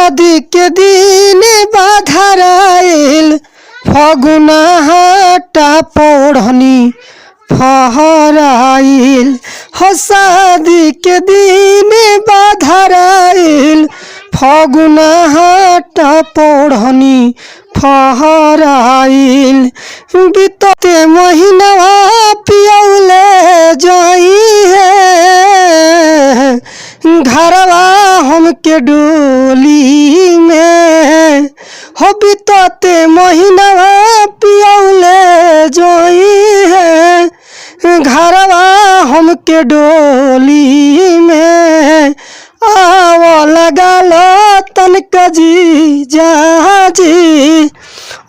शादी के दिन बाधराइल फगुना हाटा पोढ़नी फहराइल हो शादी के दिन बाधराइल फगुना हाटा पोढ़नी फहराइल बीतते महीना पियौले जाई है घरवा हमके डोली में हो बीतते महीना पियौले जाई है घरवा हमके डोली में आव लगा लो तनका जी जाजी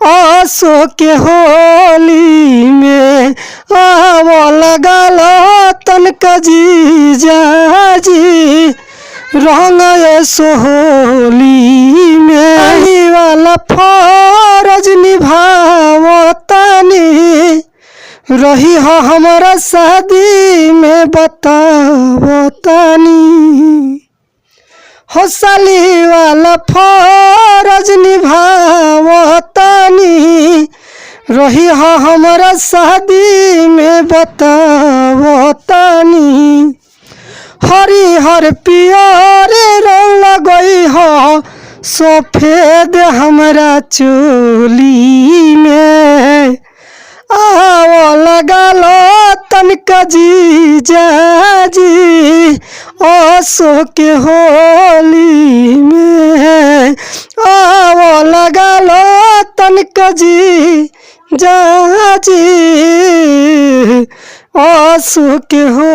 आसो के होली में आव लगा लो तनका जी जाजी रंग सोहली में वाला फरज निभावतानी रही हो हमारा शादी में बतावतानी हो साली वाला फरज निभावतानी रही हो हमारा शादी में बतावतानी हरिहर पियर रंग लगई हो सफेद हमरा चोली में आओ लगा लो तनका जी जाजी आसो के होली में आओ लगा लो तनका जी जाजी आसो के हो